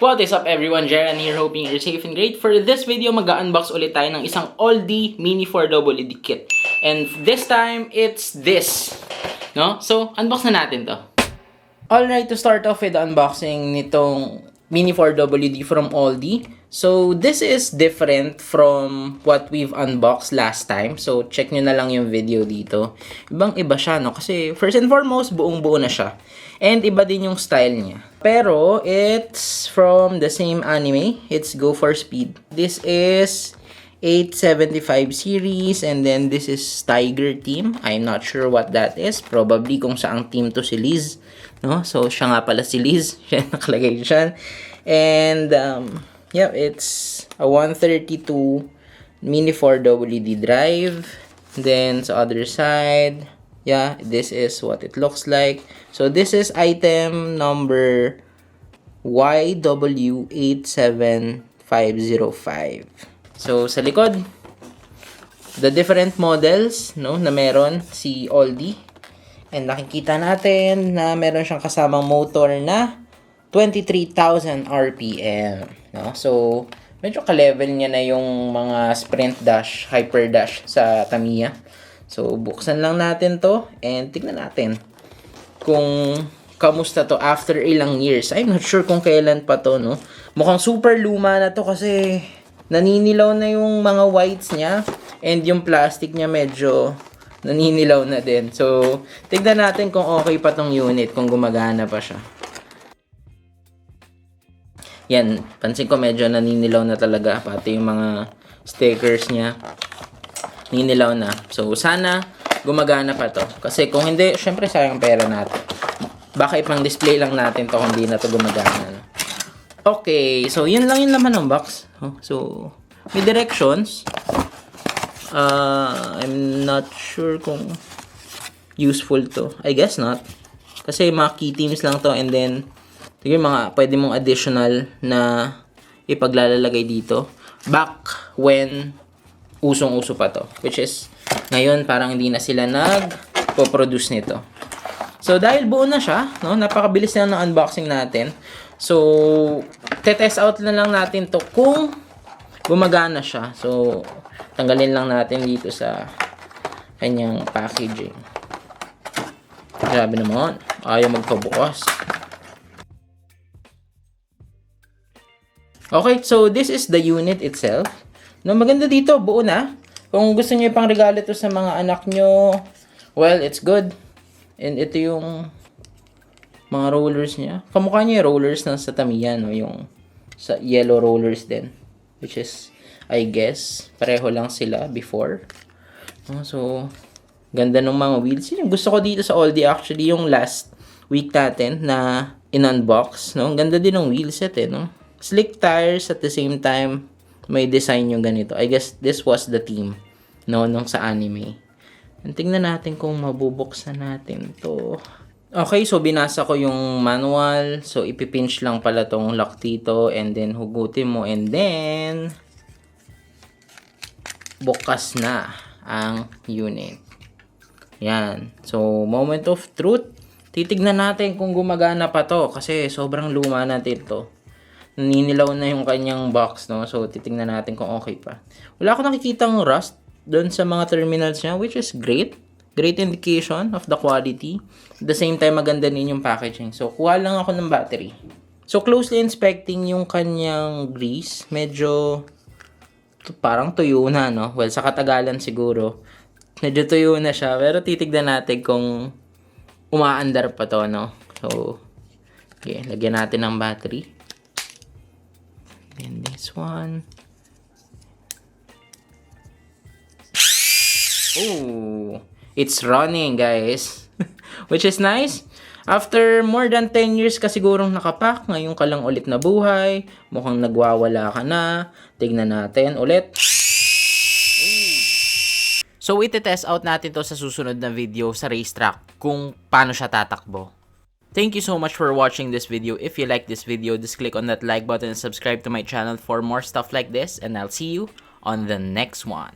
What is up everyone, Jeran here, hoping you're safe and great. For this video, mag-unbox ulit tayo ng isang Aldi Mini 4WD kit. And this time, it's this. No? So, unbox na natin to. Alright, to start off with the unboxing nitong Mini 4WD from Aldi. So, this is different from what we've unboxed last time. So, check nyo na lang yung video dito. Ibang-iba siya, no? Kasi, first and foremost, buong-buo na siya. And iba din yung style niya. Pero, it's from the same anime. It's Go for Speed. This is 875 series. And then, this is Tiger Team. I'm not sure what that is. Probably kung saang team to si Liz. No? So, siya nga pala si Liz. Siya nakalagay dyan. And, yeah, it's a 132 Mini 4WD drive. Then, sa other side, yeah, this is what it looks like. So, this is item number YW87505. So, sa likod, the different models, no, na meron si Aldi. And nakikita natin na meron siyang kasamang motor na 23,000 RPM. No? So, medyo ka-level niya na yung mga sprint dash, hyper dash sa Tamiya. So, buksan lang natin to and tignan natin kung kamusta to after ilang years. I'm not sure kung kailan pa to, no? Mukhang super luma na to kasi naninilaw na yung mga whites niya and yung plastic niya medyo naninilaw na din. So, tignan natin kung okay pa tong unit, kung gumagana pa siya. Yan, pansin ko medyo naninilaw na talaga, pati yung mga stickers niya naninilaw na. So, sana gumagana pa to. Kasi kung hindi, syempre sayang pera natin. Baka ipang display lang natin to kung hindi na to gumagana. Okay, so yun lang yung laman ng box. So, may directions. I'm not sure kung useful to. I guess not. Kasi mga key themes lang to and then sige, mga pwede mong additional na ipaglalagay dito. Back when usong-uso pa to. Which is, ngayon parang hindi na sila nag-produce nito. So, dahil buo na siya, no, napakabilis na ng unboxing natin. So, test out na lang natin to kung gumagana siya. So, tanggalin lang natin dito sa kanyang packaging. Grabe naman. Ayaw magpabukas. Okay, so this is the unit itself. No, maganda dito, buo na. Kung gusto niyo ipang regalo to sa mga anak nyo, well, it's good. And ito yung mga rollers niya. Kamukha niya yung rollers ng sa Tamiya, no? Yung sa yellow rollers din. Which is, I guess, pareho lang sila before. So, ganda ng mga wheels. Yung gusto ko dito sa Aldi actually, yung last week natin na in-unbox. No? Ganda din ng wheelset no? Slick tires at the same time, may design yung ganito. I guess this was the theme, no, nung sa anime. And tingnan natin kung mabubuksan natin to. Okay, so binasa ko yung manual. So, ipipinch lang pala tong lock dito and then hugutin mo and then bukas na ang unit. Yan. So, moment of truth. Titignan natin kung gumagana pa to kasi sobrang luma natin to. Naninilaw na yung kanyang box, no? So, titignan natin kung okay pa. Wala akong nakikitang rust doon sa mga terminals niya, which is great. Great indication of the quality. At the same time, maganda din yung packaging. So, kuha lang ako ng battery. So, closely inspecting yung kanyang grease. Medyo parang tuyo na, no? Well, sa katagalan siguro. Medyo tuyo na siya. Pero titignan natin kung umaandar pa to, no? So, okay. Lagyan natin ng battery. And this one. Oh, it's running, guys. Which is nice. After more than 10 years ka sigurong nakapack, ngayon ka lang ulit nabuhay, mukhang nagwawala ka na. Tignan natin ulit. So, iti-test out natin to sa susunod na video sa racetrack kung paano siya tatakbo. Thank you so much for watching this video. If you like this video, just click on that like button and subscribe to my channel for more stuff like this. And I'll see you on the next one.